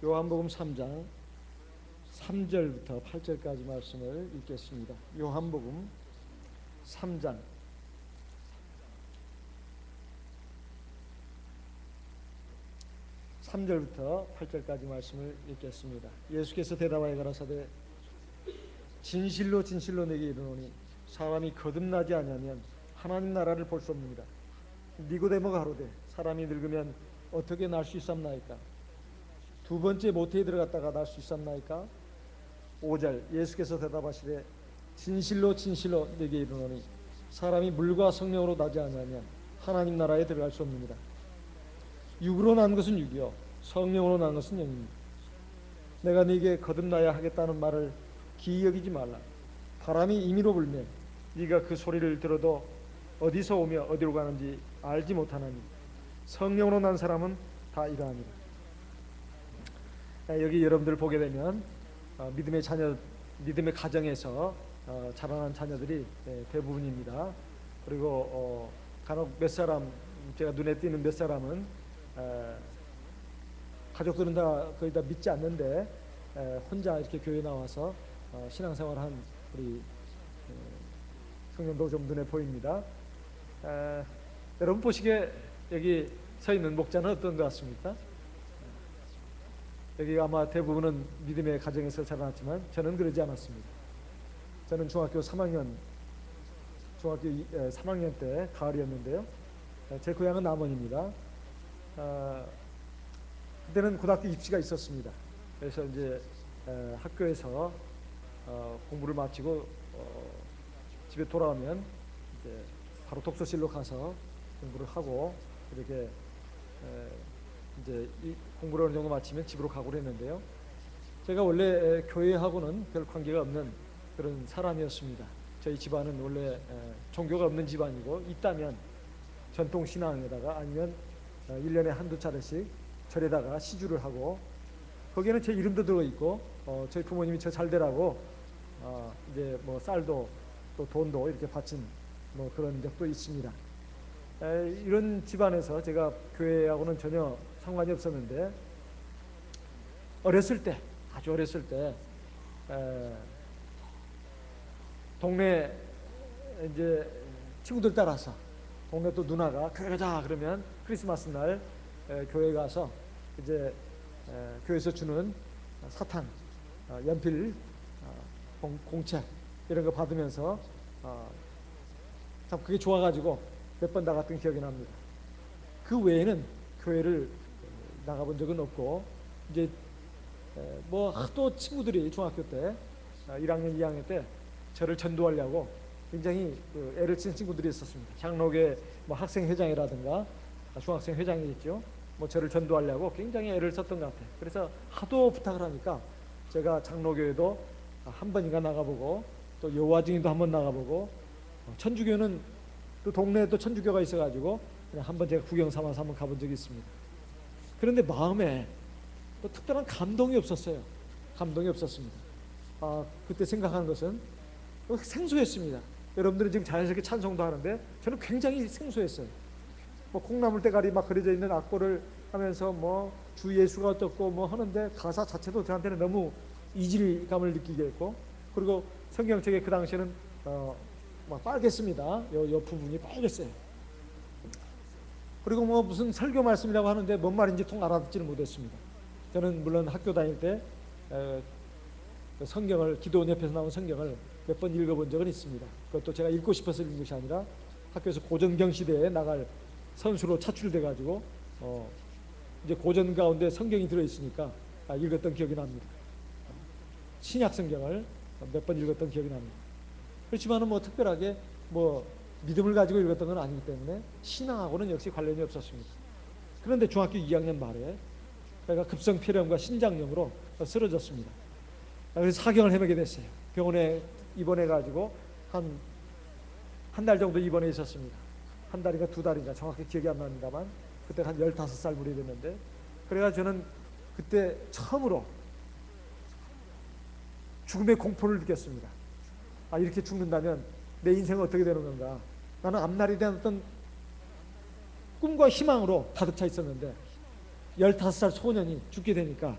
요한복음 3장 3절부터 8절까지 말씀을 읽겠습니다. 요한복음 3장 3절부터 8절까지 말씀을 읽겠습니다. 예수께서 대답하여 가라사대 진실로 진실로 내게 이르노니 사람이 거듭나지 아니하면 하나님 나라를 볼 수 없느니라. 니고데모가 가로되 사람이 늙으면 어떻게 날 수 있었나이까? 두 번째 모태에 들어갔다가 날 수 있었나이까? 5절 예수께서 대답하시되 진실로 진실로 내게 이르노니 사람이 물과 성령으로 나지 아니하면 하나님 나라에 들어갈 수 없느니라. 육으로 난 것은 육이요 성령으로 난 것은 영입니다. 내가 네게 거듭나야 하겠다는 말을 기이 여기지 말라. 바람이 임의로 불면 네가 그 소리를 들어도 어디서 오며 어디로 가는지 알지 못하나니 성령으로 난 사람은 다 이러하니라. 여기 여러분들 보게 되면 믿음의 자녀, 믿음의 가정에서 자라난 자녀들이 대부분입니다. 그리고 간혹 몇 사람, 제가 눈에 띄는 몇 사람은 가족들은 다 거의 다 믿지 않는데 혼자 이렇게 교회 나와서 신앙생활한 우리 청년도 좀 눈에 보입니다. 여러분 보시기에 여기 서 있는 목자는 어떤 것 같습니까? 여기가 아마 대부분은 믿음의 가정에서 자라났지만 저는 그러지 않았습니다. 저는 중학교 3학년 때 가을이었는데요. 제 고향은 남원입니다. 그때는 고등학교 입시가 있었습니다. 그래서 이제 학교에서 공부를 마치고 집에 돌아오면 이제 바로 독서실로 가서 공부를 하고 이렇게 이제 공부를 어느 정도 마치면 집으로 가고 그랬는데요. 제가 원래 교회하고는 별 관계가 없는 그런 사람이었습니다. 저희 집안은 원래 종교가 없는 집안이고 있다면 전통 신앙에다가 아니면 1년에 한두 차례씩 절에다가 시주를 하고 거기에는 제 이름도 들어있고 저희 부모님이 저 잘되라고 이제 뭐 쌀도 또 돈도 이렇게 바친 뭐 그런 적도 있습니다. 이런 집안에서 제가 교회하고는 전혀 상관이 없었는데 어렸을 때, 아주 어렸을 때 동네 이제 친구들 따라서 동네 또 누나가 교회 가자 그러면 크리스마스 날 교회 가서 이제 교회에서 주는 사탕, 연필, 공책 이런 거 받으면서 참 그게 좋아가지고 몇 번 나갔던 기억이 납니다. 그 외에는 교회를 나가본 적은 없고 이제 뭐 또 친구들이 중학교 때 1학년, 2학년 때 저를 전도하려고 굉장히 애를 쓴 친구들이 있었습니다. 장로교 뭐 학생회장이라든가 중학생 회장이겠죠. 뭐 저를 전도하려고 굉장히 애를 썼던 것 같아요. 그래서 하도 부탁을 하니까 제가 장로교회도 한 번인가 나가보고 또 여호와증인도 한 번 나가보고 천주교는 또 동네에 또 천주교가 있어가지고 그냥 한번 제가 구경 삼아서 한번 가본 적이 있습니다. 그런데 마음에 또 특별한 감동이 없었어요. 감동이 없었습니다. 그때 생각하는 것은 생소했습니다. 여러분들은 지금 자연스럽게 찬송도 하는데 저는 굉장히 생소했어요. 뭐 콩나물 대가리 막 그려져 있는 악보를 하면서 뭐 주 예수가 어떻고 뭐 하는데 가사 자체도 저한테는 너무 이질감을 느끼게 했고 그리고 성경책에 그 당시에는 막 빨갰습니다. 요 부분이 빨갰어요. 그리고 뭐 무슨 설교 말씀이라고 하는데 뭔 말인지 통 알아듣지를 못했습니다. 저는 물론 학교 다닐 때 성경을 기도원 옆에서 나온 성경을 몇 번 읽어본 적은 있습니다. 그것도 제가 읽고 싶어서 읽은 것이 아니라 학교에서 고전경 시대에 나갈 선수로 차출돼 가지고 이제 고전 가운데 성경이 들어 있으니까 읽었던 기억이 납니다. 신약 성경을 몇 번 읽었던 기억이 납니다. 그렇지만은 뭐 특별하게 뭐 믿음을 가지고 읽었던 건 아니기 때문에 신앙하고는 역시 관련이 없었습니다. 그런데 중학교 2학년 말에 제가 급성폐렴과 신장염으로 쓰러졌습니다. 그래서 사경을 헤매게 됐어요. 병원에 입원해 가지고 한 달 정도 입원해 있었습니다. 한 달인가 두 달인가 정확히 기억이 안 납니다만 그때 한 15살 무리 됐는데 그래가지고 저는 그때 처음으로 죽음의 공포를 느꼈습니다. 이렇게 죽는다면 내 인생은 어떻게 되는 건가. 나는 앞날에 대한 어떤 꿈과 희망으로 가득 차 있었는데 15살 소년이 죽게 되니까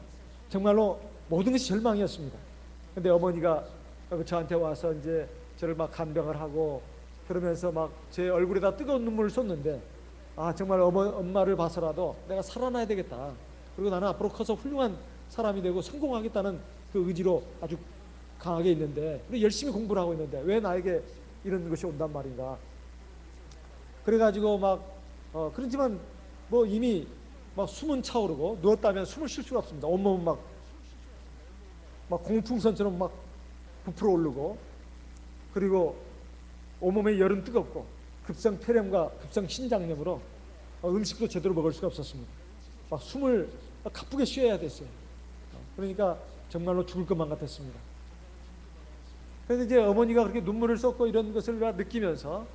정말로 모든 것이 절망이었습니다. 근데 어머니가 저한테 와서 이제 저를 막 간병을 하고 그러면서 막 제 얼굴에다 뜨거운 눈물을 쏟는데, 아 정말 엄마를 봐서라도 내가 살아나야 되겠다. 그리고 나는 앞으로 커서 훌륭한 사람이 되고 성공하겠다는 그 의지로 아주 강하게 있는데, 그리고 열심히 공부를 하고 있는데 왜 나에게 이런 것이 온단 말인가. 그래가지고 막 그렇지만 뭐 이미 막 숨은 차오르고 누웠다면 숨을 쉴 수가 없습니다. 온몸은 막 공풍선처럼 막 부풀어 오르고, 그리고 온몸에 열은 뜨겁고 급성 폐렴과 급성 신장염으로 음식도 제대로 먹을 수가 없었습니다. 막 숨을 가쁘게 쉬어야 됐어요. 그러니까 정말로 죽을 것만 같았습니다. 그래서 이제 어머니가 그렇게 눈물을 쏟고 이런 것을 느끼면서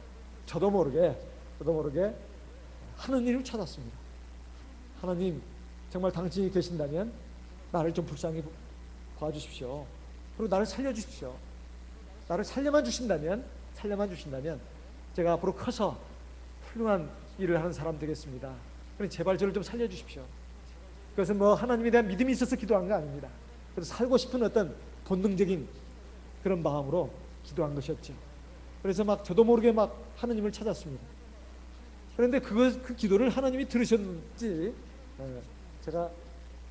저도 모르게 하느님을 찾았습니다. 하나님, 정말 당신이 계신다면 나를 좀 불쌍히 봐주십시오. 그리고 나를 살려주십시오. 나를 살려만 주신다면 제가 앞으로 커서 훌륭한 일을 하는 사람 되겠습니다. 그럼 제발 저를 좀 살려주십시오. 그것은 뭐 하나님에 대한 믿음이 있어서 기도한 거 아닙니다. 그래서 살고 싶은 어떤 본능적인 그런 마음으로 기도한 것이었죠. 그래서 막 저도 모르게 막 하나님을 찾았습니다. 그런데 그 기도를 하나님이 들으셨는지 제가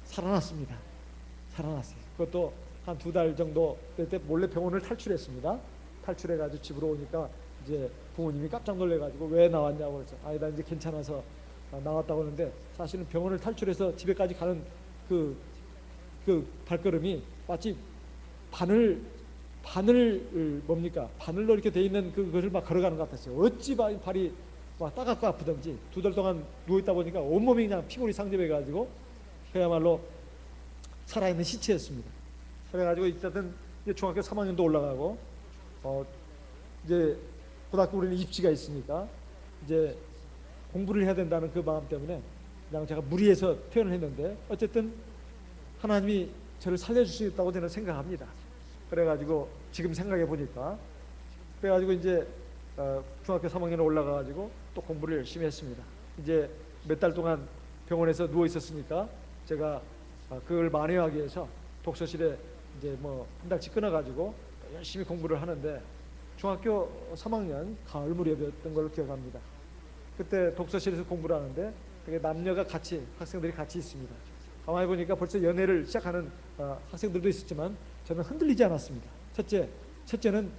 살아났습니다. 그것도 한 2달 정도 될 때 몰래 병원을 탈출했습니다. 탈출해가지고 집으로 오니까 이제 부모님이 깜짝 놀래가지고 왜 나왔냐고 그랬죠. 나 이제 괜찮아서 나왔다고 하는데, 사실은 병원을 탈출해서 집에까지 가는 그 발걸음이 마치 바늘로 이렇게 돼 있는 그것을 막 걸어가는 것 같았어요. 어찌 발이 막 따갑고 아프던지 2달 동안 누워있다 보니까 온몸이 그냥 피골이 상접해가지고 그야말로 살아있는 시체였습니다. 그래가지고 이제 중학교 3학년도 올라가고 이제 고등학교 우리는 입시가 있으니까 이제 공부를 해야 된다는 그 마음 때문에 그냥 제가 무리해서 퇴원을 했는데, 어쨌든 하나님이 저를 살려주시겠다고 저는 생각합니다. 그래가지고 지금 생각해 보니까, 그래가지고 이제 중학교 3학년에 올라가가지고 또 공부를 열심히 했습니다. 이제 몇 달 동안 병원에서 누워 있었으니까 제가 그걸 만회하기 위해서 독서실에 이제 뭐 한 달씩 끊어가지고 열심히 공부를 하는데, 중학교 3학년 가을 무렵이었던 걸로 기억합니다. 그때 독서실에서 공부를 하는데 그게 남녀가 학생들이 같이 있습니다. 가만히 보니까 벌써 연애를 시작하는 학생들도 있었지만 저는 흔들리지 않았습니다. 첫째는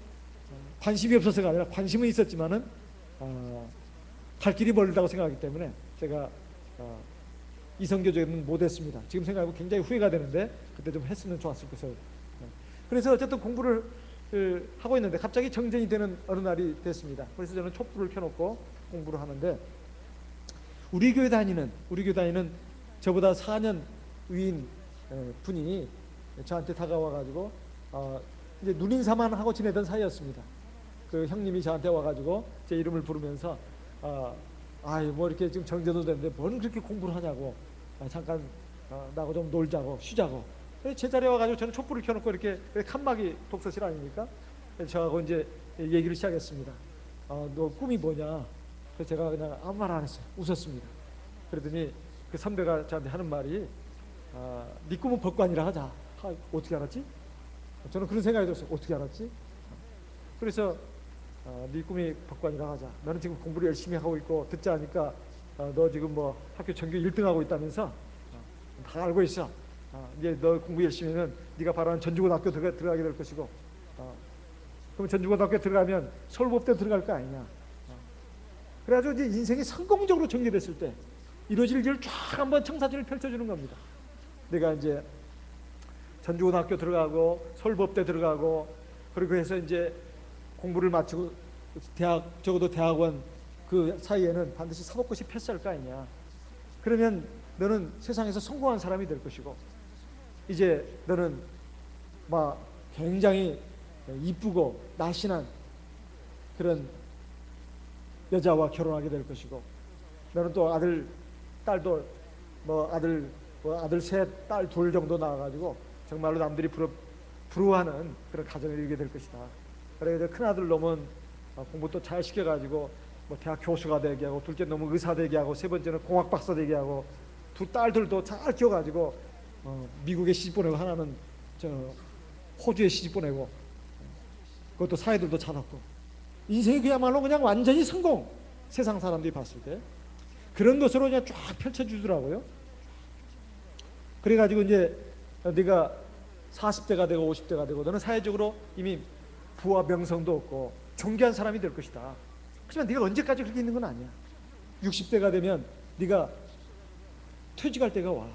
관심이 없어서가 아니라 관심은 있었지만은 갈 길이 멀다고 생각하기 때문에 제가 이성교제는 못했습니다. 지금 생각하면 굉장히 후회가 되는데 그때 좀 했으면 좋았을 것을. 그래서 어쨌든 공부를 하고 있는데 갑자기 정전이 되는 어느 날이 됐습니다. 그래서 저는 촛불을 켜놓고 공부를 하는데, 우리 교회 다니는 저보다 4년 위인 분이 저한테 다가와가지고 이제 눈인사만 하고 지내던 사이였습니다. 그 형님이 저한테 와가지고 제 이름을 부르면서 뭐 이렇게 지금 정전도 됐는데 뭔 그렇게 공부를 하냐고, 잠깐 나하고 좀 놀자고 쉬자고. 제 자리에 와가지고 저는 촛불을 켜놓고 이렇게 칸막이 독서실 아닙니까? 저하고 이제 얘기를 시작했습니다. 너 꿈이 뭐냐? 그래서 제가 그냥 아무 말 안 했어요. 웃었습니다. 그러더니 그 선배가 저한테 하는 말이 네 꿈은 법관이라 하자. 어떻게 알았지? 저는 그런 생각이 들었어요. 어떻게 알았지? 그래서 네 꿈이 법관이라 하자. 너는 지금 공부를 열심히 하고 있고 듣자 하니까 너 지금 뭐 학교 전교 1등하고 있다면서 다 알고 있어. 이제 너 공부 열심히 하면 네가 바라는 전주고등학교 들어가게 될 것이고, 그럼 전주고등학교 들어가면 서울법대 들어갈 거 아니냐. 그래가지고 이제 인생이 성공적으로 정리됐을 때 이루어질 일을 쫙 한번 청사진을 펼쳐주는 겁니다. 내가 이제 전주고등학교 들어가고 서울법대 들어가고, 그리고 해서 이제 공부를 마치고 적어도 대학원 그 사이에는 반드시 사법고시 패스할 거 아니냐. 그러면 너는 세상에서 성공한 사람이 될 것이고, 이제 너는 막 굉장히 이쁘고 날씬한 그런 여자와 결혼하게 될 것이고, 너는 또 딸도 아들 셋, 딸 둘 정도 낳아가지고 정말로 남들이 부러워하는 그런 가정을 이루게 될 것이다. 그래서 큰 아들 놈은 공부 또 잘 시켜가지고 뭐 대학 교수가 되게 하고, 둘째 놈은 의사 되게 하고, 세 번째는 공학 박사 되게 하고, 두 딸들도 잘 키워가지고 미국에 시집 보내고 하나는 저 호주에 시집 보내고, 그것도 사회들도 잘났고, 인생이 그야말로 그냥 완전히 성공. 세상 사람들이 봤을 때 그런 것으로 그냥 쫙 펼쳐주더라고요. 그래가지고 이제 네가 40대가 되고 50대가 되고 너는 사회적으로 이미 부와 명성도 없고 존귀한 사람이 될 것이다. 하지만 네가 언제까지 그렇게 있는 건 아니야. 60대가 되면 네가 퇴직할 때가 와.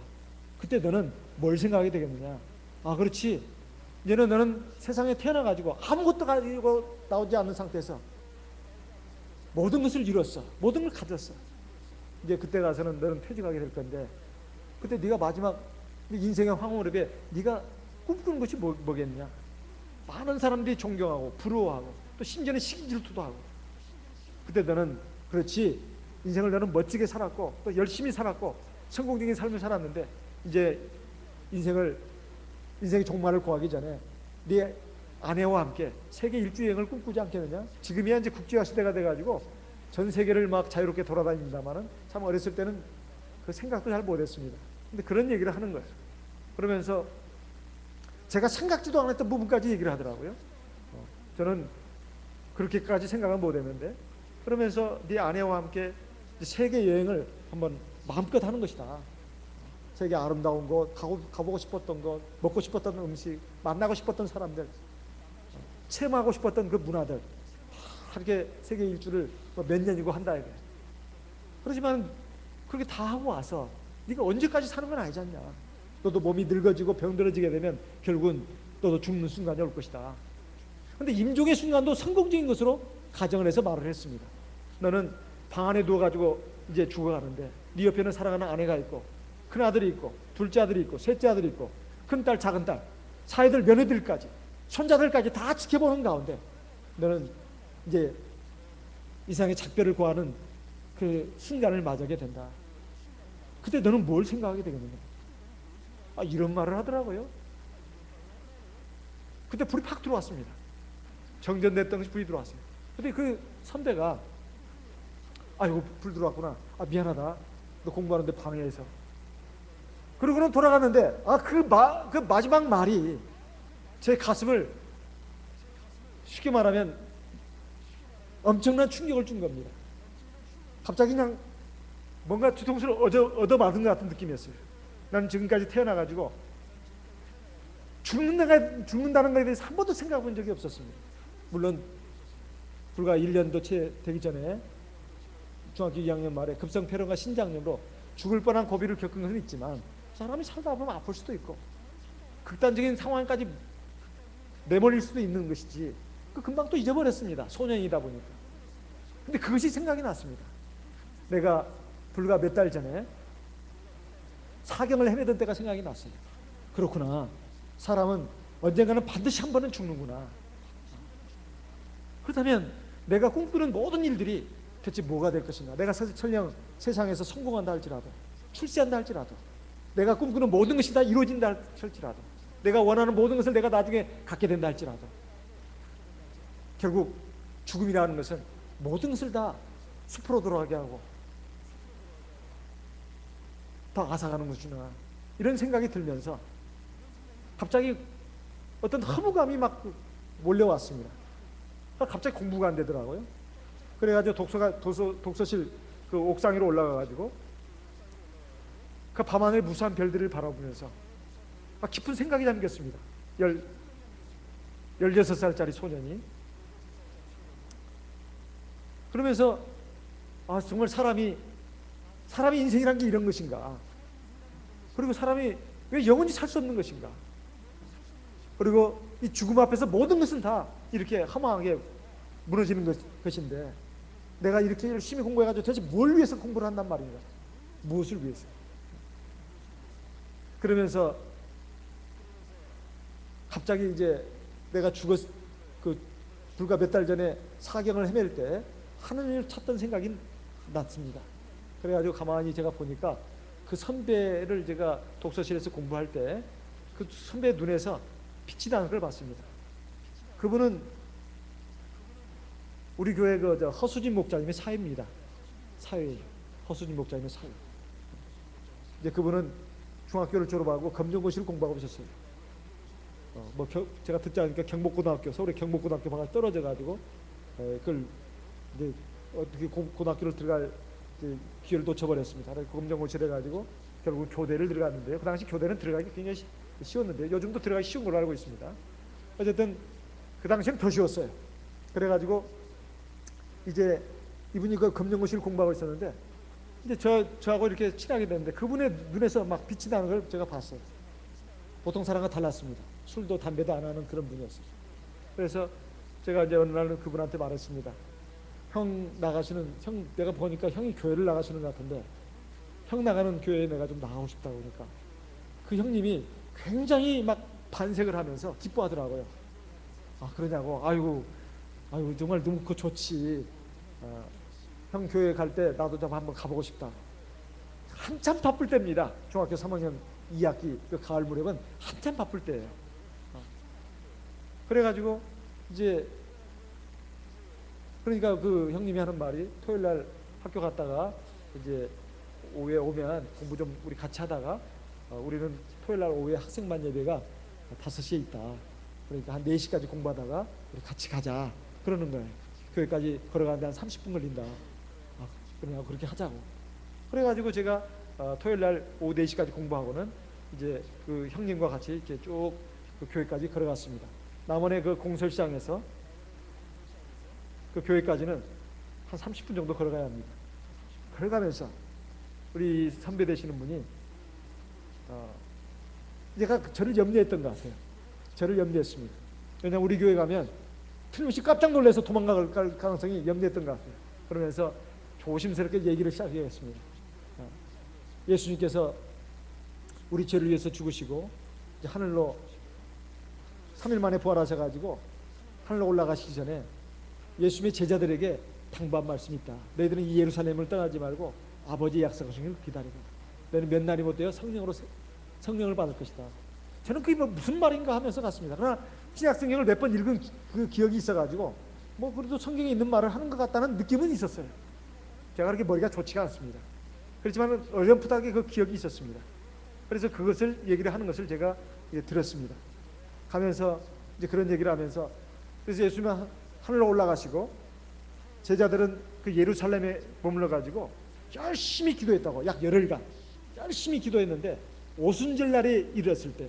그때 너는 뭘 생각하게 되겠느냐. 아, 그렇지. 이제는 너는 세상에 태어나가지고 아무것도 가지고 나오지 않는 상태에서 모든 것을 이뤘어. 모든 걸 가졌어. 이제 그때 가서는 너는 퇴직하게 될 건데, 그때 네가 마지막 인생의 황홀입에 네가 꿈꾸는 것이 뭐겠냐. 많은 사람들이 존경하고 부러워하고 또 심지어는 시기질투도 하고. 그때 너는 그렇지, 인생을 너는 멋지게 살았고 또 열심히 살았고 성공적인 삶을 살았는데, 이제 인생의 종말을 구하기 전에 네 아내와 함께 세계 일주 여행을 꿈꾸지 않겠느냐. 지금이야 이제 국제화 시대가 돼가지고 전 세계를 막 자유롭게 돌아다닙니다만은 참 어렸을 때는 그 생각도 잘 못했습니다. 근데 그런 얘기를 하는 거예요. 그러면서 제가 생각지도 않았던 부분까지 얘기를 하더라고요. 저는 그렇게까지 생각은 못했는데, 그러면서 네 아내와 함께 세계 여행을 한번 마음껏 하는 것이다. 세계 아름다운 곳, 가보고 싶었던 곳, 먹고 싶었던 음식, 만나고 싶었던 사람들, 체험하고 싶었던 그 문화들, 다 이렇게 세계 일주를 몇 년이고 한다 이게. 그렇지만 그렇게 다 하고 와서 네가 언제까지 사는 건 아니지 않냐. 너도 몸이 늙어지고 병들어지게 되면 결국은 너도 죽는 순간이 올 것이다. 그런데 임종의 순간도 성공적인 것으로 가정을 해서 말을 했습니다. 너는 방 안에 누워가지고 이제 죽어가는데 네 옆에는 사랑하는 아내가 있고 큰 아들이 있고 둘째 아들이 있고 셋째 아들이 있고 큰딸 작은딸 사이들 며느리들까지 손자들까지 다 지켜보는 가운데 너는 이제 이상의 작별을 구하는 그 순간을 맞이하게 된다. 그때 너는 뭘 생각하게 되겠느냐. 아, 이런 말을 하더라고요. 그때 불이 팍 들어왔습니다. 정전됐던 것이 불이 들어왔어요. 근데 그 선배가 아이고 불 들어왔구나. 아, 미안하다. 너 공부하는데 방해해서. 그러고는 돌아갔는데 그 마지막 말이 제 가슴을 쉽게 말하면 엄청난 충격을 준 겁니다. 갑자기 그냥 뭔가 뒤통수를 얻어맞은 것 같은 느낌이었어요. 나는 지금까지 태어나가지고 죽는다는 것에 대해서 한 번도 생각해 본 적이 없었습니다. 물론 불과 1년도 채 되기 전에 중학교 2학년 말에 급성폐렴과 신장염으로 죽을 뻔한 고비를 겪은 것은 있지만 사람이 살다 보면 아플 수도 있고 극단적인 상황까지 내몰릴 수도 있는 것이지 금방 또 잊어버렸습니다. 소년이다 보니까. 근데 그것이 생각이 났습니다. 내가 불과 몇 달 전에 사경을 헤매던 때가 생각이 났어요. 그렇구나. 사람은 언젠가는 반드시 한 번은 죽는구나. 그렇다면 내가 꿈꾸는 모든 일들이 대체 뭐가 될 것인가. 내가 설령 세상에서 성공한다 할지라도 출세한다 할지라도 내가 꿈꾸는 모든 것이 다 이루어진다 할지라도 내가 원하는 모든 것을 내가 나중에 갖게 된다 할지라도 결국 죽음이라는 것은 모든 것을 다 숲으로 돌아가게 하고 더 앗아가는 것이구나. 이런 생각이 들면서 갑자기 어떤 허무감이 막 몰려왔습니다. 갑자기 공부가 안 되더라고요. 그래가지고 독서실 그 옥상 위로 올라가가지고 그 밤하늘 무수한 별들을 바라보면서 깊은 생각이 잠겼습니다. 16살짜리 소년이. 그러면서 정말 사람이 인생이란 게 이런 것인가. 그리고 사람이 왜 영원히 살 수 없는 것인가. 그리고 이 죽음 앞에서 모든 것은 다 이렇게 허망하게 무너지는 것인데 내가 이렇게 열심히 공부해가지고 도대체 뭘 위해서 공부를 한단 말인가. 무엇을 위해서. 그러면서 갑자기 이제 내가 불과 몇 달 전에 사경을 헤맬 때 하느님을 찾던 생각이 났습니다. 그래가지고 가만히 제가 보니까 그 선배를 제가 독서실에서 공부할 때 그 선배 눈에서 빛이 나는 걸 봤습니다. 그분은 우리 교회 허수진 목자님의 사위입니다. 사위. 허수진 목자님의 사위. 이제 그분은 중학교를 졸업하고 검정고시를 공부하고 있었어요. 제가 듣자 하니까 경복고등학교, 서울의 경복고등학교 방학 떨어져 가지고 그걸 이제 어떻게 고등학교를 들어갈 기회를 놓쳐버렸습니다. 검정고시를 해가지고 결국 교대를 들어갔는데요. 그 당시 교대는 들어가기 굉장히 쉬웠는데 요즘도 들어가기 쉬운 걸로 알고 있습니다. 어쨌든 그 당시에는 더 쉬웠어요. 그래가지고 이제 이분이 그 검정고시를 공부하고 있었는데 이제 저하고 이렇게 친하게 됐는데 그분의 눈에서 막 빛이 나는 걸 제가 봤어요. 보통 사람과 달랐습니다. 술도 담배도 안 하는 그런 분이었어요. 그래서 제가 이제 어느 날 그분한테 말했습니다. 내가 보니까 형이 교회를 나가시는 것 같은데 형 나가는 교회에 내가 좀 나가고 싶다고 그러니까 그 형님이 굉장히 막 반색을 하면서 기뻐하더라고요. 아, 그러냐고. 아이고 정말 너무 그거 좋지. 형 교회 갈 때 나도 좀 한번 가보고 싶다. 한참 바쁠 때입니다. 중학교 3학년 2학기 그 가을 무렵은 한참 바쁠 때예요. 그래가지고 이제 그러니까 그 형님이 하는 말이 토요일 날 학교 갔다가 이제 오후에 오면 공부 좀 우리 같이 하다가 우리는 토요일 날 오후에 학생반 예배가 5시에 있다. 그러니까 한 4시까지 공부하다가 우리 같이 가자. 그러는 거예요. 교회까지 걸어가는데 한 30분 걸린다. 그러냐고 그렇게 하자고. 그래가지고 제가 토요일 날 오후 4시까지 공부하고는 이제 그 형님과 같이 이렇게 쭉 그 교회까지 걸어갔습니다. 남원의 그 공설시장에서 그 교회까지는 한 30분 정도 걸어가야 합니다. 걸어가면서 우리 선배 되시는 분이 제가 저를 염려했던 것 같아요. 저를 염려했습니다. 왜냐하면 우리 교회 가면 틀림없이 깜짝 놀라서 도망갈 가능성이 염려했던 것 같아요. 그러면서 조심스럽게 얘기를 시작했습니다. 예수님께서 우리 죄를 위해서 죽으시고 이제 하늘로 3일 만에 부활하셔가지고 하늘로 올라가시기 전에 예수님의 제자들에게 당부한 말씀이 있다. 너희들은 이 예루살렘을 떠나지 말고 아버지의 약속하신 걸 기다리라. 너희는 몇 날이 못 되어 성령을 받을 것이다. 저는 그게 무슨 말인가 하면서 갔습니다. 그러나 신약성경을 몇 번 읽은 그 기억이 있어가지고 그래도 성경에 있는 말을 하는 것 같다는 느낌은 있었어요. 제가 그렇게 머리가 좋지가 않습니다. 그렇지만 어렴풋하게 그 기억이 있었습니다. 그래서 그것을 얘기를 하는 것을 제가 들었습니다. 가면서 이제 그런 얘기를 하면서 그래서 예수님은 하늘로 올라가시고 제자들은 그 예루살렘에 머물러 가지고 열심히 기도했다고. 약 열흘간 열심히 기도했는데 오순절날에 이르렀을 때,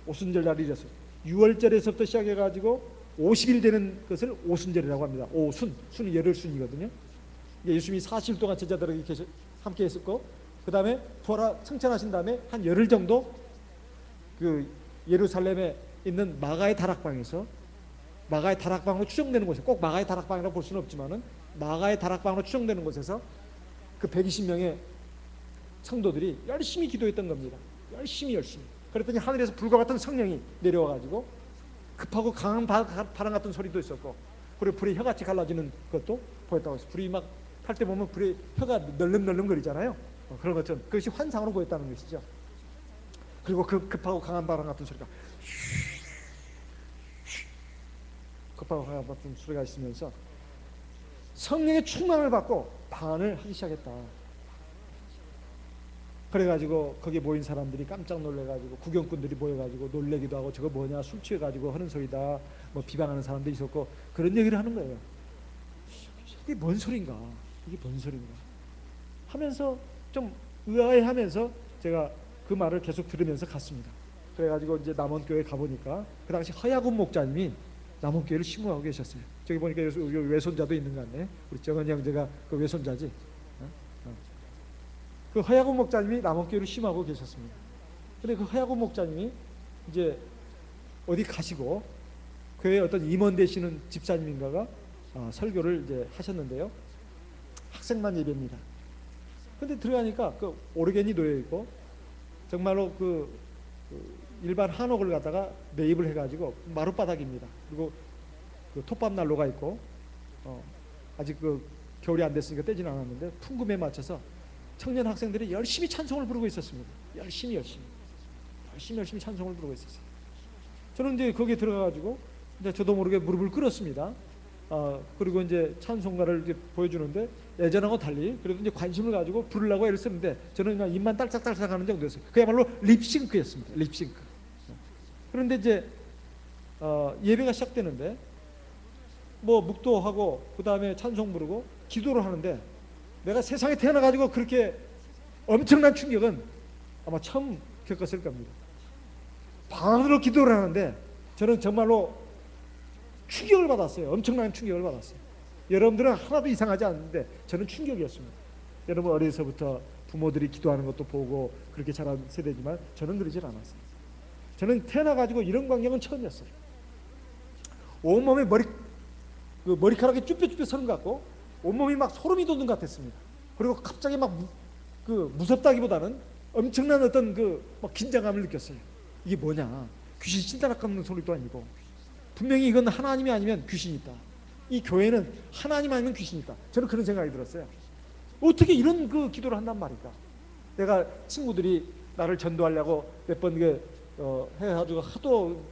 오순절날에 이르렀어요. 6월절에서부터 시작해 가지고 50일 되는 것을 오순절이라고 합니다. 순이 열흘순이거든요. 예수님이 40일 동안 제자들에게 함께 했었고 그 다음에 승천하신 다음에 한 열흘 정도 그 예루살렘에 있는 마가의 다락방에서, 마가의 다락방으로 추정되는 곳에, 꼭 마가의 다락방이라고 볼 수는 없지만은 마가의 다락방으로 추정되는 곳에서 그 120명의 성도들이 열심히 기도했던 겁니다. 열심히. 그랬더니 하늘에서 불과 같은 성령이 내려와가지고 급하고 강한 바람 같은 소리도 있었고, 그리고 불이 혀같이 갈라지는 것도 보였다고 했어요. 불이 막 탈 때 보면 불이 혀가 널름널름거리잖아요. 그런 것처럼 그것이 환상으로 보였다는 것이죠. 그리고 그 급하고 강한 바람 같은 소리가 급하고 강한 같은 소리가 있으면서 성령의 충만을 받고 반을 하기 시작했다. 그래가지고 거기에 모인 사람들이 깜짝 놀래가지고 구경꾼들이 모여가지고 놀래기도 하고 저거 뭐냐, 술 취해가지고 하는 소리다, 뭐 비방하는 사람들이 있었고 그런 얘기를 하는 거예요. 이게 뭔 소린가 하면서 좀 의아해하면서 제가 그 말을 계속 들으면서 갔습니다. 그래가지고 이제 남원교회 가보니까 그 당시 허야군 목자님이 남원교회를 심호하고 계셨어요. 저기 보니까 외손자도 있는 거 같네. 우리 정은이 형제가 그 외손자지. 그 허야군 목자님이 남원교회를 심호하고 계셨습니다. 근데 그 허야군 목자님이 이제 어디 가시고 교회에 어떤 임원 되시는 집사님인가가 설교를 이제 하셨는데요. 학생만 예배입니다. 근데 들어가니까 그 오르겐이 놓여 있고 정말로 그 일반 한옥을 갖다가 매입을 해가지고 마룻바닥입니다. 그리고 그 톱밥 난로가 있고 아직 그 겨울이 안 됐으니까 떼지는 않았는데 풍금에 맞춰서 청년 학생들이 열심히 찬송을 부르고 있었습니다. 열심히 찬송을 부르고 있었어요. 저는 이제 거기에 들어가가지고 이제 저도 모르게 무릎을 꿇었습니다. 그리고 이제 찬송가를 이제 보여주는데 예전하고 달리 그래도 이제 관심을 가지고 부르려고 애를 쓰는데 저는 그냥 입만 딸짝딸짝 하는 정도였어요. 그야말로 립싱크였습니다. 립싱크. 그런데 이제 예배가 시작되는데 뭐 묵도하고 그 다음에 찬송 부르고 기도를 하는데 내가 세상에 태어나가지고 그렇게 엄청난 충격은 아마 처음 겪었을 겁니다. 방으로 기도를 하는데 저는 정말로 충격을 받았어요. 엄청난 충격을 받았어요. 여러분들은 하나도 이상하지 않는데 저는 충격이었습니다. 여러분 어려서부터 부모들이 기도하는 것도 보고 그렇게 자란 세대지만 저는 그러질 않았어요. 저는 태어나가지고 이런 광경은 처음이었어요. 온몸에 머리카락이 쭈뼛쭈뼛 서는 것 같고 온몸이 막 소름이 돋는 것 같았습니다. 그리고 갑자기 막 무섭다기보다는 엄청난 어떤 막 긴장감을 느꼈어요. 이게 뭐냐? 귀신 신다락하는 소리도 아니고 분명히 이건 하나님이 아니면 귀신이 있다. 이 교회는 하나님 아니면 귀신이 있다. 저는 그런 생각이 들었어요. 어떻게 이런 기도를 한단 말일까? 내가 친구들이 나를 전도하려고 몇 번 해가지고 하도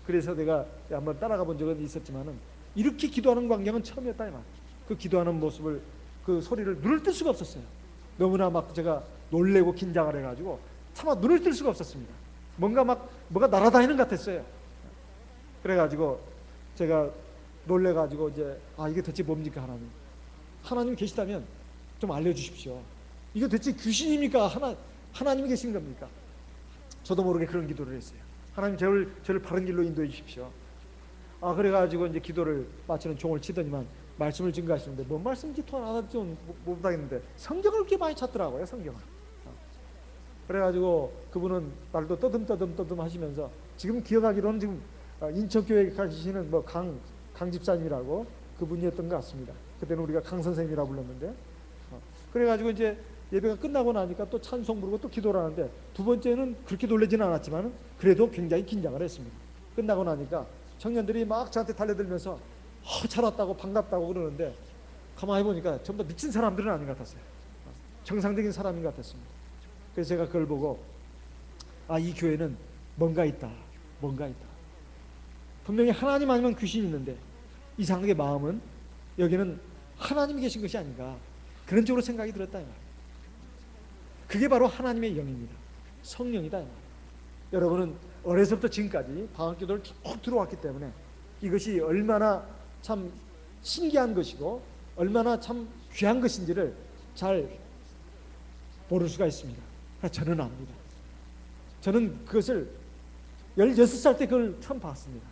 그래서 내가 한번 따라가 본 적은 있었지만은 이렇게 기도하는 광경은 처음이었다 이 말. 그 기도하는 모습을 그 소리를 눈을 뜰 수가 없었어요. 너무나 막 제가 놀래고 긴장을 해가지고 차마 눈을 뜰 수가 없었습니다. 뭐가 날아다니는 것 같았어요. 그래가지고 제가 놀래가지고 이제 이게 대체 뭡니까 하나님 계시다면 좀 알려주십시오. 이거 대체 귀신입니까? 하나님이 계신 겁니까? 저도 모르게 그런 기도를 했어요. 하나님 저를 바른 길로 인도해 주십시오. 그래가지고 이제 기도를 마치는 종을 치더니만 말씀을 증거하시는데 뭔 말씀인지 통 알아듣지 못하겠는데 성경을 그렇게 많이 찾더라고요. 성경을. 그래가지고 그분은 말도 떠듬 하시면서 지금 기억하기로는 지금 인천교회에 가시는 강 집사님이라고 그분이었던 것 같습니다. 그때는 우리가 강 선생님이라고 불렀는데 그래가지고 이제 예배가 끝나고 나니까 또 찬송 부르고 또 기도를 하는데 두 번째는 그렇게 놀라지는 않았지만 그래도 굉장히 긴장을 했습니다. 끝나고 나니까 청년들이 막 저한테 달려들면서 잘 왔다고 반갑다고 그러는데 가만히 보니까 전부 다 미친 사람들은 아닌 것 같았어요. 정상적인 사람인 것 같았습니다. 그래서 제가 그걸 보고 이 교회는 뭔가 있다. 분명히 하나님 아니면 귀신이 있는데 이상하게 마음은 여기는 하나님이 계신 것이 아닌가 그런 쪽으로 생각이 들었다. 그게 바로 하나님의 영입니다. 성령이다. 여러분은 어려서부터 지금까지 방학기도를 쭉 들어왔기 때문에 이것이 얼마나 참 신기한 것이고 얼마나 참 귀한 것인지를 잘 모를 수가 있습니다. 저는 압니다. 저는 그것을 16살 때 그걸 처음 봤습니다.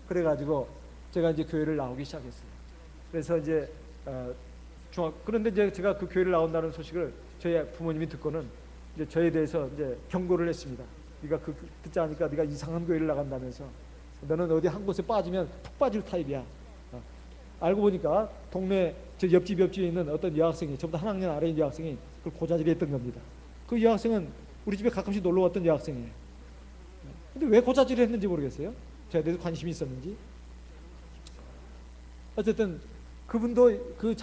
그래가지고 제가 이제 교회를 나오기 시작했어요. 그래서 이제 그런데 이제 제가 그 교회를 나온다는 소식을 저희 부모님이 듣고는 이제 저에 대해서 이제 경고를 했습니다. 네가 듣지 않으니까 네가 이상한 교회를 나간다면서 너는 어디 한 곳에 빠지면 푹 빠질 타입이야. 알고 보니까 동네 저 옆집에 있는 어떤 여학생이 저보다 한 학년 아래인 여학생이 그걸 고자질했던 겁니다. 그 여학생은 우리 집에 가끔씩 놀러 왔던 여학생이에요. 근데 왜 고자질을 했는지 모르겠어요. 저에 대해서 관심이 있었는지. 어쨌든 그분도 그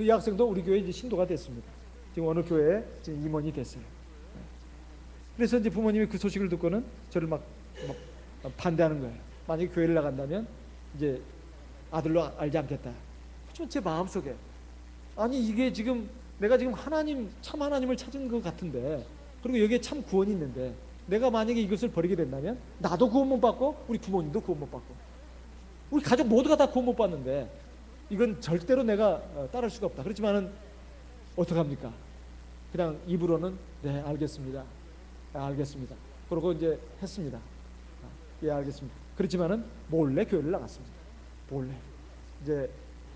여학생도 우리 교회 이제 신도가 됐습니다. 지금 어느 교회에 지금 임원이 됐어요. 그래서 이제 부모님이 그 소식을 듣고는 저를 막 반대하는 거예요. 만약에 교회를 나간다면 이제 아들로 알지 않겠다. 하지만 제 마음속에 이게 지금 내가 지금 참 하나님을 찾은 것 같은데 그리고 여기에 참 구원이 있는데 내가 만약에 이것을 버리게 된다면 나도 구원 못 받고 우리 부모님도 구원 못 받고 우리 가족 모두가 다 구원 못 받는데 이건 절대로 내가 따를 수가 없다. 그렇지만은 어떡합니까? 그냥 입으로는 네 알겠습니다. 알겠습니다. 그러고 이제 했습니다. 예 알겠습니다. 그렇지만은 몰래 교회를 나갔습니다. 몰래 이제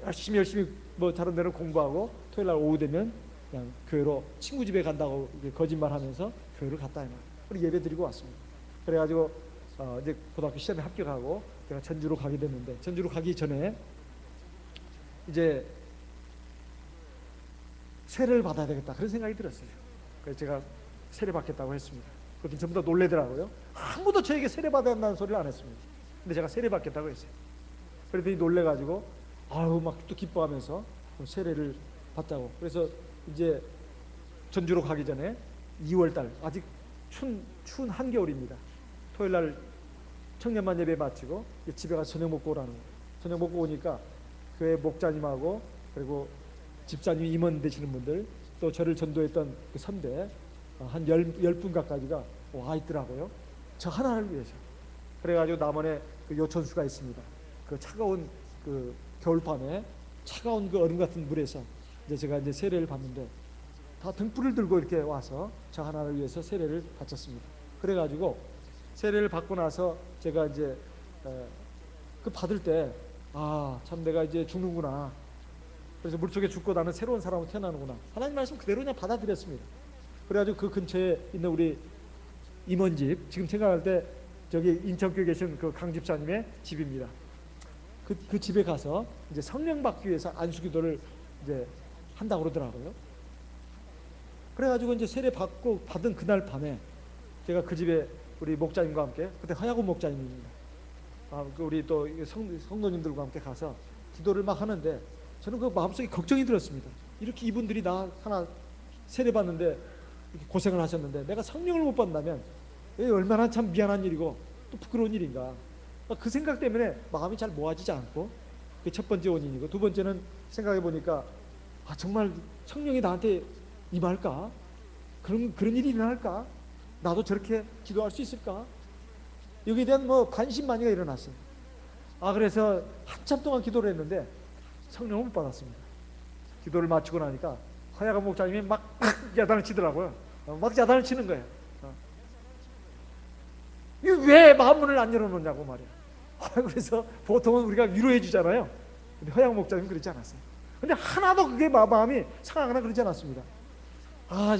열심히 다른 데는 공부하고 토요일 날 오후 되면 그냥 교회로 친구 집에 간다고 거짓말하면서 교회를 갔다 그리고 예배 드리고 왔습니다. 그래가지고 이제 고등학교 시험에 합격하고 제가 전주로 가게 됐는데 전주로 가기 전에 이제 세례를 받아야 되겠다 그런 생각이 들었어요. 그래서 제가 세례 받겠다고 했습니다. 그것도 전부 다 놀래더라고요. 아무도 저에게 세례 받아야 한다는 소리를 안 했습니다. 근데 제가 세례 받겠다고 했어요. 그랬더니 놀래가지고 막 또 기뻐하면서 세례를 받자고. 그래서 이제 전주로 가기 전에 2월달 아직 추운 한겨울입니다. 토요일날 청년만 예배 마치고 집에 가서 저녁 먹고 오라는 거예요. 저녁 먹고 오니까 교회 목자님하고 그리고 집사님 임원 되시는 분들 또 저를 전도했던 그 선배 한 10분 가까이가 와 있더라고요. 저 하나를 위해서. 그래가지고 남원에 그 요천수가 있습니다. 그 차가운 그 겨울밤에 차가운 그 얼음 같은 물에서 이제 제가 이제 세례를 받는데 다 등불을 들고 이렇게 와서 저 하나를 위해서 세례를 바쳤습니다. 그래가지고 세례를 받고 나서 제가 이제 그 받을 때 아, 참 내가 이제 죽는구나. 그래서 물속에 죽고 나는 새로운 사람으로 태어나는구나. 하나님 말씀 그대로 그냥 받아들였습니다. 그래가지고 그 근처에 있는 우리 임원집, 지금 생각할 때 저기 인천교에 계신 그 강 집사님의 집입니다. 그 집에 가서 이제 성령 받기 위해서 안수기도를 이제 한다고 그러더라고요. 그래가지고 이제 세례 받은 그날 밤에 제가 그 집에 우리 목자님과 함께, 그때 하야곤 목자님입니다. 우리 또 성도님들과 함께 가서 기도를 막 하는데 저는 그 마음속에 걱정이 들었습니다. 이렇게 이분들이 나 하나 세례 받는데 이렇게 고생을 하셨는데 내가 성령을 못 받는다면 얼마나 참 미안한 일이고 또 부끄러운 일인가. 그 생각 때문에 마음이 잘 모아지지 않고, 그게 첫 번째 원인이고, 두 번째는 생각해 보니까 정말 성령이 나한테 임할까? 그런 일이 일어날까? 나도 저렇게 기도할 수 있을까? 여기에 대한 관심만이가 일어났어요. 그래서 한참 동안 기도를 했는데 성령을 못 받았습니다. 기도를 마치고 나니까 하야곤 목사님이 막 야단을 치더라고요. 막 야단을 치는 거예요. 왜 마음문을 안 열어놓냐고 말이야. 그래서 보통은 우리가 위로해 주잖아요. 근데 하야곤 목사님은 그러지 않았어요. 근데 하나도 그게 마음이 상하거나 그러지 않았습니다.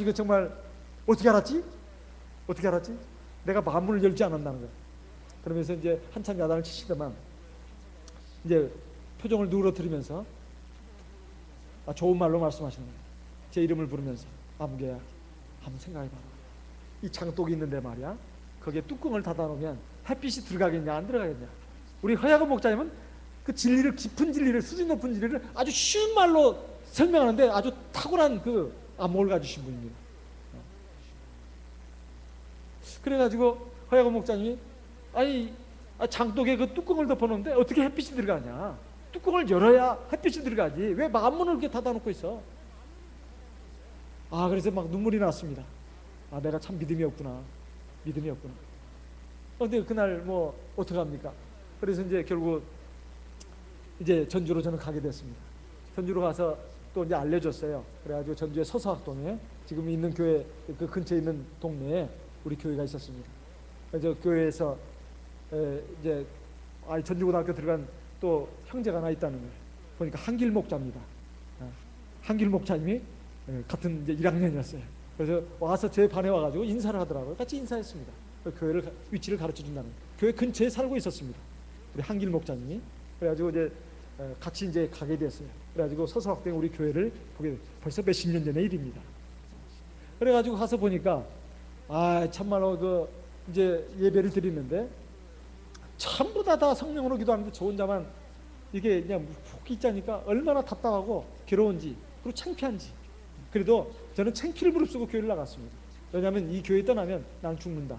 이거 정말 어떻게 알았지? 어떻게 알았지? 내가 마음문을 열지 않았다는 거야. 그러면서 이제 한참 야단을 치시더만 이제 표정을 누그러뜨리면서 좋은 말로 말씀하시는 거예요. 제 이름을 부르면서 아무개야, 한번 생각해봐라. 이 장독이 있는데 말이야, 거기에 뚜껑을 닫아놓으면 햇빛이 들어가겠냐 안 들어가겠냐. 우리 하야곤 목자님은 그 진리를, 깊은 진리를, 수준 높은 진리를 아주 쉬운 말로 설명하는데 아주 탁월한 그 안목을 가지신 분입니다. 그래가지고 하야곤 목자님이 장독에 그 뚜껑을 덮어놓는데 어떻게 햇빛이 들어가냐. 뚜껑을 열어야 햇빛이 들어가지. 왜 마음문을 이렇게 닫아놓고 있어? 그래서 막 눈물이 났습니다. 내가 참 믿음이 없구나. 믿음이 없구나. 근데 그날 어떡합니까? 그래서 이제 결국 이제 전주로 저는 가게 됐습니다. 전주로 가서 또 이제 알려줬어요. 그래가지고 전주의 서서학동에 지금 있는 교회 그 근처에 있는 동네에 우리 교회가 있었습니다. 그래서 교회에서 이제 전주고등학교 들어간 또 형제가 하나 있다는 거예요. 보니까 한길 목자입니다. 한길 목자님이 같은 이제 1학년이었어요. 그래서 와서 제 반에 와가지고 인사를 하더라고요. 같이 인사했습니다. 교회를 위치를 가르쳐 준다는 거예요. 교회 근처에 살고 있었습니다. 우리 한길 목자님이. 그래가지고 이제 같이 이제 가게 됐어요. 그래가지고 서서학동 우리 교회를 보게 됐어요. 벌써 몇십 년 전의 일입니다. 그래가지고 가서 보니까 참말로 그 이제 예배를 드리는데 전부 다 성령으로 기도하는데 저 혼자만 이게 그냥 푹 있자니까 얼마나 답답하고 괴로운지, 그리고 창피한지. 그래도 저는 창피를 무릅쓰고 교회를 나갔습니다. 왜냐하면 이 교회 떠나면 난 죽는다,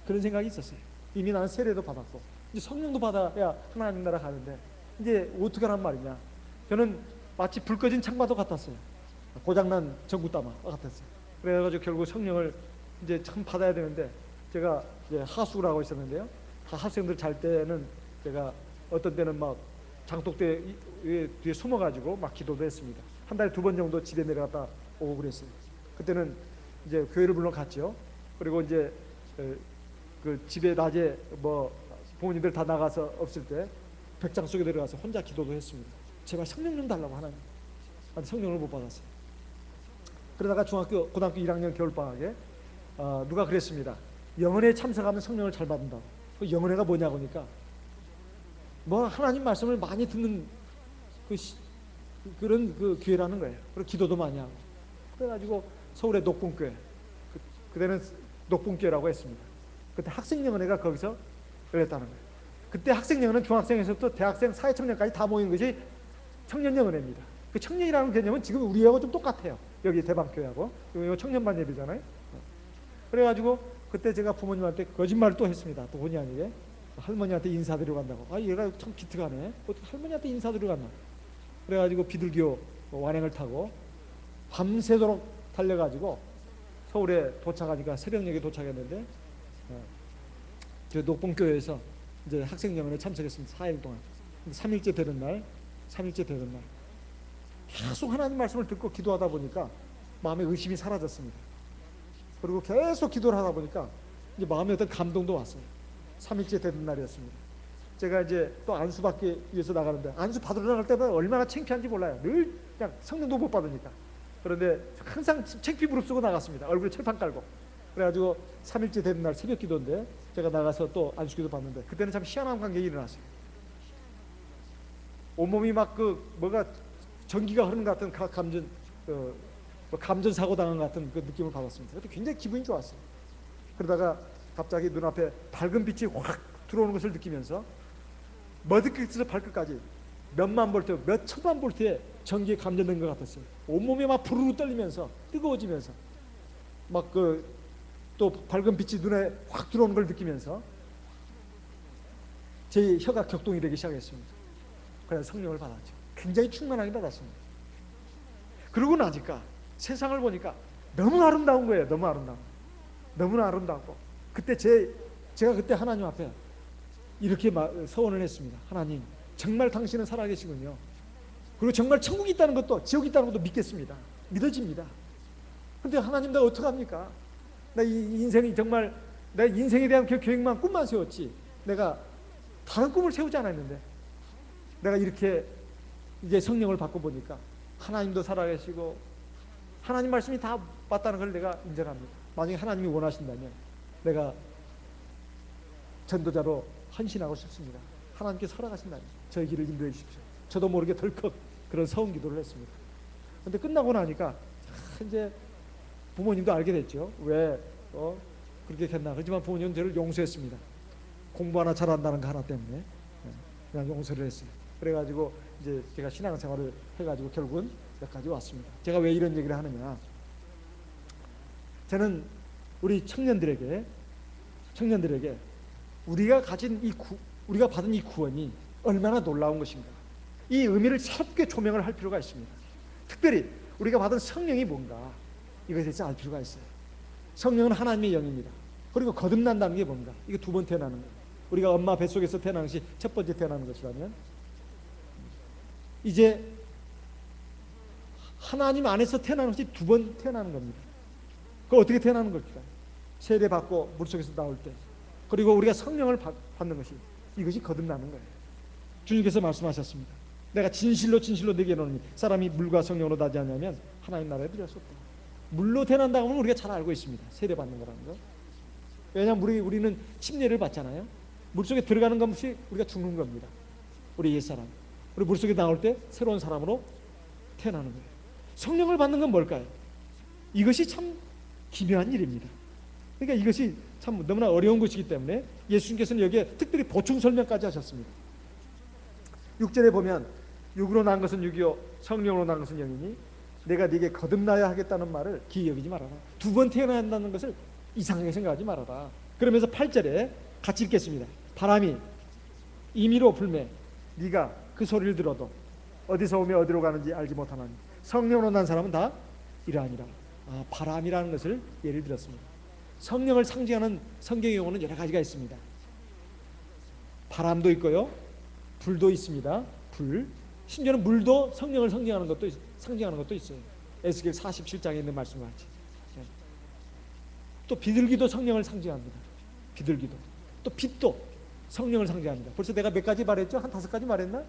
그런 생각이 있었어요. 이미 나는 세례도 받았고 이제 성령도 받아야 하나님 나라 가는데 이제 어떻게 하란 말이냐. 저는 마치 불 꺼진 창바도 같았어요. 고장난 전구따마 같았어요. 그래가지고 결국 성령을 이제 참 받아야 되는데, 제가 이제 하수라고 있었는데요. 다 학생들 잘 때는 제가 어떤 때는 막 장독대 뒤에 숨어가지고 막 기도도 했습니다. 한 달에 2번 정도 집에 내려갔다 오고 그랬어요. 그때는 이제 교회를 물론 갔죠. 그리고 이제 그 집에 낮에 부모님들 다 나가서 없을 때 백장 속에 들어가서 혼자 기도도 했습니다. 제발 성령 좀 달라고 하나님. 성령을 못 받았어요. 그러다가 고등학교 1학년 겨울방학에 누가 그랬습니다. 영혼회에 참석하면 성령을 잘 받는다고. 그 영혼회가 뭐냐고 하니까 하나님 말씀을 많이 듣는 그런 그 교회라는 거예요. 그리고 기도도 많이 하고. 그래가지고 서울의 녹봉교회, 그때는 녹봉교회라고 했습니다. 그때 학생영혼회가 거기서 열렸다는 거예요. 그때 학생영혼은 중학생에서부터 대학생, 사회청년까지 다 모인 것이 청년영혼회입니다. 그 청년이라는 개념은 지금 우리하고 좀 똑같아요. 여기 대방교회하고. 이거 청년반 예배잖아요. 그래가지고 그때 제가 부모님한테 거짓말을 또 했습니다. 또 본의 아니게 할머니한테 인사드리러 간다고. 아, 얘가 참 기특하네. 어떻게 할머니한테 인사드리러 갔나? 그래가지고 비둘기호 완행을 타고 밤새도록 달려가지고 서울에 도착하니까 새벽녘에 도착했는데 저 녹봉교회에서 이제 학생영연에 참석했습니다. 4일 동안. 3일째 되는 날 계속 하나님 말씀을 듣고 기도하다 보니까 마음의 의심이 사라졌습니다. 그리고 계속 기도를 하다 보니까 이제 마음에 어떤 감동도 왔어요. 3일째 되는 날이었습니다. 제가 이제 또 안수 받기 위해서 나가는데 안수 받으러 나갈 때마다 얼마나 창피한지 몰라요. 늘 그냥 성령도 못 받으니까. 그런데 항상 창피 무릅쓰고 나갔습니다. 얼굴에 철판 깔고. 그래가지고 3일째 되는 날 새벽 기도인데 제가 나가서 또 안수기도 받는데 그때는 참 희한한 광경이 일어났어요. 온몸이 막 뭐가 전기가 흐르는 것 같은 감전 사고 당한 것 같은 그 느낌을 받았습니다. 그때 굉장히 기분이 좋았어요. 그러다가 갑자기 눈앞에 밝은 빛이 확 들어오는 것을 느끼면서 머리끝에서 발끝까지 몇만 볼트, 몇 천만 볼트의 전기에 감전된 것 같았어요. 온몸이 막 부르르 떨리면서 뜨거워지면서 막 또 밝은 빛이 눈에 확 들어오는 걸 느끼면서 제 혀가 격동이 되기 시작했습니다. 그래서 성령을 받았죠. 굉장히 충만하게 받았습니다. 그러고 나니까 세상을 보니까 너무 아름다운 거예요. 너무나 아름답고 그때 제가 그때 하나님 앞에 이렇게 서원을 했습니다. 하나님, 정말 당신은 살아계시군요. 그리고 정말 천국이 있다는 것도 지옥이 있다는 것도 믿겠습니다. 믿어집니다. 그런데 하나님, 내가 어떡합니까? 나 이 인생이 정말 내 인생에 대한 계획만 꿈만 세웠지 내가 다른 꿈을 세우지 않았는데 내가 이렇게 이제 성령을 받고 보니까 하나님도 살아계시고 하나님 말씀이 다 맞다는 걸 내가 인정합니다. 만약에 하나님이 원하신다면 내가 전도자로 헌신하고 싶습니다. 하나님께 살아가신다면 저의 길을 인도해 주십시오. 저도 모르게 덜컥 그런 서운 기도를 했습니다. 그런데 끝나고 나니까 이제 부모님도 알게 됐죠. 왜 그렇게 했나. 그렇지만 부모님은 저를 용서했습니다. 공부 하나 잘한다는 거 하나 때문에 그냥 용서를 했어요. 그래가지고 이제 제가 신앙생활을 해가지고 결국은 여기까지 왔습니다. 제가 왜 이런 얘기를 하느냐. 저는 우리 청년들에게 우리가 받은 이 구원이 얼마나 놀라운 것인가. 이 의미를 새롭게 조명을 할 필요가 있습니다. 특별히 우리가 받은 성령이 뭔가 이것에 대해서 알 필요가 있어요. 성령은 하나님의 영입니다. 그리고 거듭난다는 게 뭔가. 이거 두 번 태어나는 거예요. 우리가 엄마 뱃속에서 태어난 것이 첫 번째 태어나는 것이라면 이제 하나님 안에서 태어나는 것이 두 번 태어나는 겁니다. 그거 어떻게 태어나는 걸까? 세례받고 물속에서 나올 때 그리고 우리가 성령을 받는 것이 이것이 거듭나는 거예요. 주님께서 말씀하셨습니다. 내가 진실로 내게 이르노니 사람이 물과 성령으로 나지 않으면 하나님 나라에 들어갈 수 없다. 물로 태어난다고 하면 우리가 잘 알고 있습니다. 세례받는 거라는 거. 왜냐하면 우리는 침례를 받잖아요. 물속에 들어가는 것이 우리가 죽는 겁니다. 우리 옛사람. 우리 물속에 나올 때 새로운 사람으로 태어나는 거예요. 성령을 받는 건 뭘까요? 이것이 참 기묘한 일입니다. 그러니까 이것이 참 너무나 어려운 것이기 때문에 예수님께서는 여기에 특별히 보충 설명까지 하셨습니다. 6절에 보면 육으로 난 것은 육이요 성령으로 난 것은 영이니 내가 네게 거듭나야 하겠다는 말을 기이 여기지 말아라. 두 번 태어나야 한다는 것을 이상하게 생각하지 말아라. 그러면서 8절에 같이 읽겠습니다. 바람이 임의로 불매 네가 그 소리를 들어도 어디서 오며 어디로 가는지 알지 못하나니 성령으로 난 사람은 다 이러하니라. 바람이라는 것을 예를 들었습니다. 성령을 상징하는 성경의 용어는 여러 가지가 있습니다. 바람도 있고요, 불도 있습니다. 불. 심지어는 물도 성령을 상징하는 것도 있어요. 에스겔 47장에 있는 말씀과 같이. 또 비둘기도 성령을 상징합니다. 비둘기도. 또 빛도 성령을 상징합니다. 벌써 내가 몇 가지 말했죠? 한 5가지 말했나?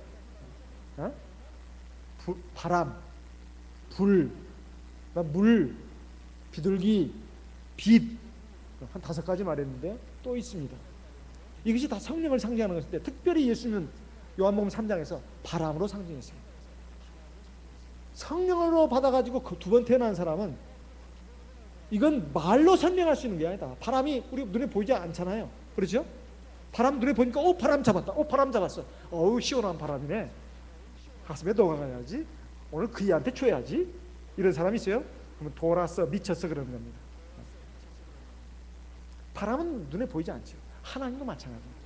바람, 불, 물, 비둘기, 빛, 한 5가지 말했는데 또 있습니다. 이것이 다 성령을 상징하는 것인데 특별히 예수님은 요한복음 3장에서 바람으로 상징했어요. 성령으로 받아가지고 그 두 번 태어난 사람은 이건 말로 설명할 수 있는 게 아니다. 바람이 우리 눈에 보이지 않잖아요. 그렇죠? 바람 눈에 보니까 바람 잡았다. 바람 잡았어. 어우 시원한 바람이네. 가슴에 녹아가야지. 오늘 그이한테 줘야지. 이런 사람이 있어요? 그러면 돌았어, 미쳤어 그러는 겁니다. 바람은 눈에 보이지 않죠. 하나님도 마찬가지입니다.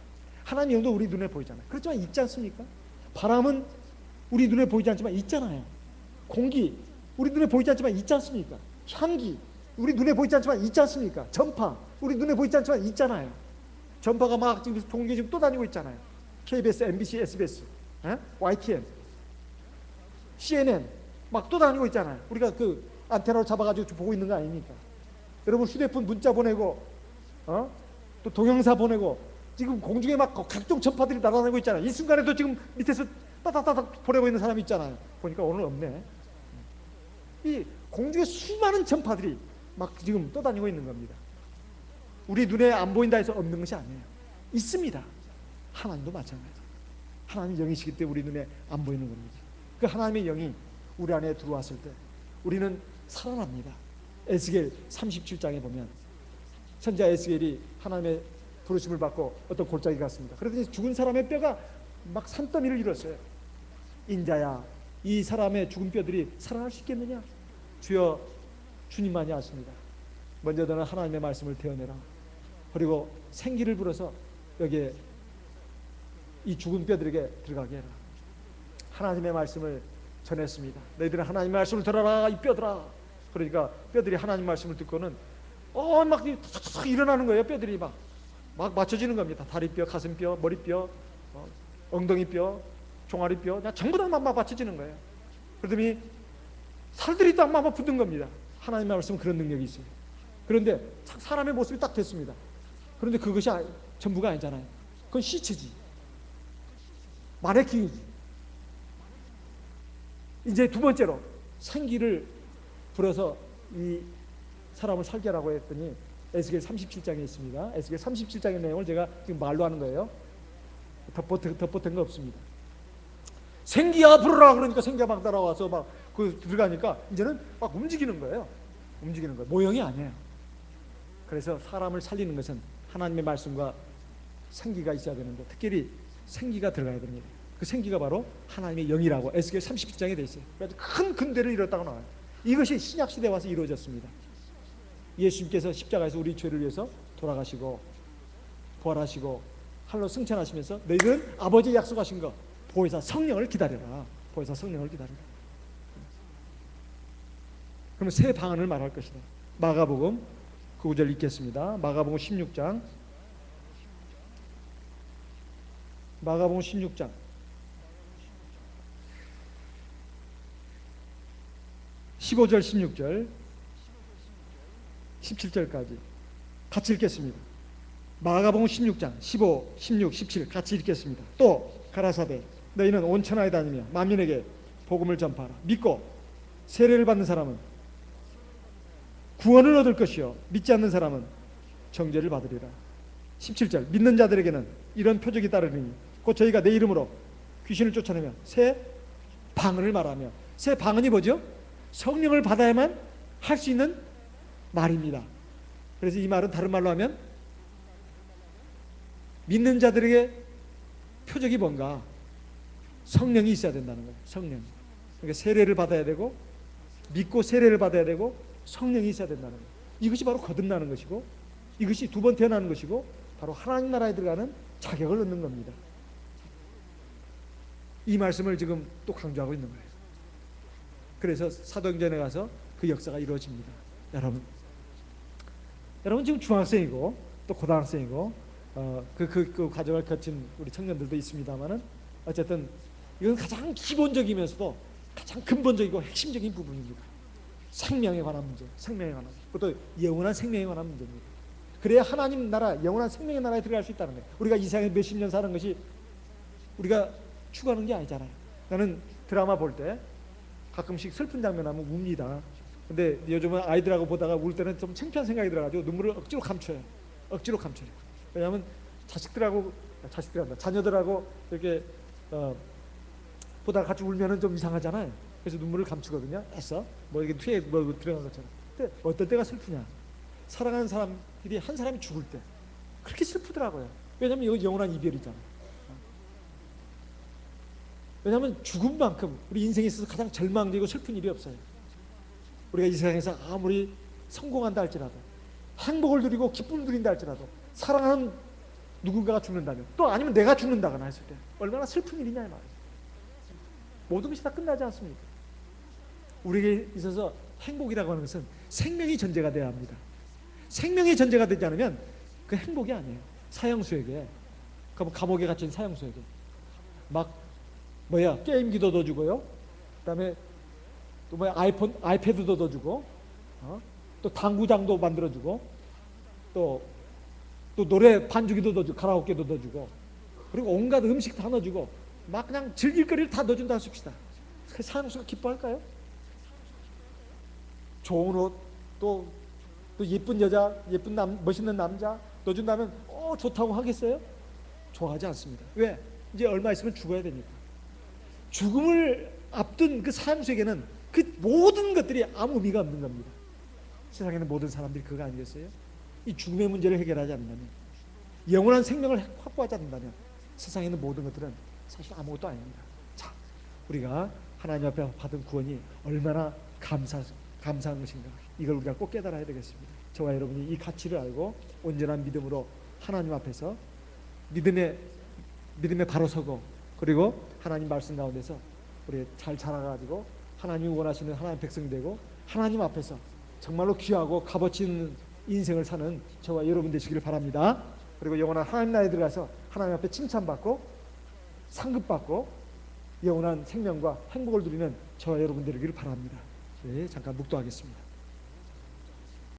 하나님의 영도 우리 눈에 보이잖아요. 그렇지만 있지 않습니까? 바람은 우리 눈에 보이지 않지만 있잖아요. 공기 우리 눈에 보이지 않지만 있지 않습니까? 향기 우리 눈에 보이지 않지만 있지 않습니까? 전파 우리 눈에 보이지 않지만 있잖아요. 전파가 막 지금 동계 지금 또 다니고 있잖아요. KBS, MBC, SBS, YTN, CNN 막 또 다니고 있잖아요. 우리가 그 안테나로 잡아가지고 보고 있는 거 아닙니까? 여러분 휴대폰 문자 보내고 또 동영상 보내고 지금 공중에 막 각종 전파들이 날아다니고 있잖아요. 이 순간에도 지금 밑에서 따닥따닥 보내고 있는 사람이 있잖아요. 보니까 오늘 없네. 이 공중에 수많은 전파들이 막 지금 떠다니고 있는 겁니다. 우리 눈에 안 보인다 해서 없는 것이 아니에요. 있습니다. 하나님도 마찬가지. 하나님 영이시기 때문에 우리 눈에 안 보이는 겁니다. 그 하나님의 영이 우리 안에 들어왔을 때 우리는 살아납니다. 에스겔 37장에 보면 선지자 에스겔이 하나님의 부르심을 받고 어떤 골짜기 갔습니다. 그러더니 죽은 사람의 뼈가 막 산더미를 이뤘어요. 인자야, 이 사람의 죽은 뼈들이 살아날 수 있겠느냐? 주여, 주님만이 아십니다. 먼저 너는 하나님의 말씀을 대어내라. 그리고 생기를 불어서 여기에 이 죽은 뼈들에게 들어가게 해라. 하나님의 말씀을 전했습니다. 너희들은 하나님의 말씀을 들어라 이 뼈들아. 그러니까 뼈들이 하나님 말씀을 듣고는 막 일어나는 거예요. 뼈들이 막 맞춰지는 겁니다. 다리뼈, 가슴뼈, 머리뼈, 엉덩이뼈, 종아리뼈 그냥 전부 다 막 맞춰지는 거예요. 그러더니 살들이 딱 막 붙는 겁니다. 하나님의 말씀은 그런 능력이 있어요. 그런데 사람의 모습이 딱 됐습니다. 그런데 그것이 전부가 아니잖아요. 그건 시체지. 마네킹이지. 이제 두 번째로 생기를 불어서 이 사람을 살게 하라고 했더니 에스겔 37장에 있습니다. 에스겔 37장의 내용을 제가 지금 말로 하는 거예요. 덧보탠 거 없습니다. 생기야 불어라 그러니까 생기가 막 따라와서 막 들어가니까 이제는 막 움직이는 거예요. 움직이는 거예요. 모형이 아니에요. 그래서 사람을 살리는 것은 하나님의 말씀과 생기가 있어야 되는데 특별히 생기가 들어가야 됩니다. 그 생기가 바로 하나님의 영이라고 에스겔 37장에 되어 있어요. 그래서 큰 근대를 이뤘다고 나와요. 이것이 신약 시대에 와서 이루어졌습니다. 예수님께서 십자가에서 우리 죄를 위해서 돌아가시고 부활하시고 하늘로 승천하시면서 너희들은 아버지의 약속하신 거 보혜사 성령을 기다려라. 보혜사 성령을 기다려라. 그러면 세 방언을 말할 것이다. 마가복음 9절 읽겠습니다. 마가복음 16장 15절 16절 17절까지 같이 읽겠습니다. 마가복음 16장 15, 16, 17 같이 읽겠습니다. 또 가라사대 너희는 온 천하에 다니며 만민에게 복음을 전파하라. 믿고 세례를 받는 사람은 구원을 얻을 것이요 믿지 않는 사람은 정죄를 받으리라. 17절 믿는 자들에게는 이런 표적이 따르리니 곧 저희가 내 이름으로 귀신을 쫓아내며 새 방언을 말하며 새 방언이 뭐죠? 성령을 받아야만 할 수 있는 말입니다. 그래서 이 말은 다른 말로 하면 믿는 자들에게 표적이 뭔가? 성령이 있어야 된다는 거예요. 성령. 그러니까 세례를 받아야 되고 믿고 세례를 받아야 되고 성령이 있어야 된다는 거예요. 이것이 바로 거듭나는 것이고 이것이 두 번 태어나는 것이고 바로 하나님 나라에 들어가는 자격을 얻는 겁니다. 이 말씀을 지금 또 강조하고 있는 거예요. 그래서 사도행전에 가서 그 역사가 이루어집니다. 여러분 지금 중학생이고 또 고등학생이고 그 과정을 거친 우리 청년들도 있습니다만은 어쨌든 이건 가장 기본적이면서도 가장 근본적이고 핵심적인 부분입니다. 생명에 관한 문제, 생명에 관한 그것도 영원한 생명에 관한 문제입니다. 그래야 하나님 나라, 영원한 생명의 나라에 들어갈 수 있다는 거예요. 우리가 이 세상에 몇십 년 사는 것이 우리가 추구하는 게 아니잖아요. 나는 드라마 볼 때 가끔씩 슬픈 장면 하면 웁니다. 근데 요즘은 아이들하고 보다가 울 때는 좀 창피한 생각이 들어가지고 눈물을 억지로 감춰요. 억지로 감춰요. 왜냐하면 자녀들하고 이렇게 보다가 같이 울면은 좀 이상하잖아요. 그래서 눈물을 감추거든요. 애써 뭐 이게 뒤에 뭐 들어간 것처럼. 근데 어떨 때가 슬프냐? 사랑하는 사람들이 한 사람이 죽을 때 그렇게 슬프더라고요. 왜냐하면 이거 영원한 이별이잖아. 왜냐하면 죽음만큼 우리 인생에 있어서 가장 절망적이고 슬픈 일이 없어요. 우리가 이 세상에서 아무리 성공한다 할지라도 행복을 누리고 기쁨을 누린다 할지라도 사랑하는 누군가가 죽는다면, 또 아니면 내가 죽는다거나 했을 때 얼마나 슬픈 일이냐 이 말이죠. 모든 것이 다 끝나지 않습니까? 우리에게 있어서 행복이라고 하는 것은 생명이 전제가 돼야 합니다. 생명이 전제가 되지 않으면 그 행복이 아니에요. 사형수에게, 감옥에 갇힌 사형수에게 막 게임기도 넣어주고요, 그다음에 또 아이패드도 넣어주고, 또 당구장도 만들어주고, 또 노래 반주기도 넣어주고, 가라오케도 넣어주고, 그리고 온갖 음식 다 넣어주고, 막 그냥 즐길 거리를 다 넣어준다 하십시다. 그 사형수가 기뻐할까요? 좋은 옷, 또 예쁜 여자, 멋있는 남자 넣어준다면 좋다고 하겠어요? 좋아하지 않습니다. 왜? 이제 얼마 있으면 죽어야 되니까. 죽음을 앞둔 그 사형수에게는 그 모든 것들이 아무 의미가 없는 겁니다. 세상에는 모든 사람들이 그거 아니겠어요? 이 죽음의 문제를 해결하지 않는다면, 영원한 생명을 확보하지 않는다면 세상에는 모든 것들은 사실 아무것도 아닙니다. 자, 우리가 하나님 앞에 받은 구원이 얼마나 감사한 것인가, 이걸 우리가 꼭 깨달아야 되겠습니다. 저와 여러분이 이 가치를 알고 온전한 믿음으로 하나님 앞에서 믿음에 바로 서고, 그리고 하나님 말씀 가운데서 우리 잘 자라가지고 하나님이 원하시는 하나님 백성이 되고, 하나님 앞에서 정말로 귀하고 값어치 있는 인생을 사는 저와 여러분 되시기를 바랍니다. 그리고 영원한 하나님 나라에 들어가서 하나님 앞에 칭찬받고 상급받고 영원한 생명과 행복을 누리는 저와 여러분 되기를 바랍니다. 네, 잠깐 묵도하겠습니다.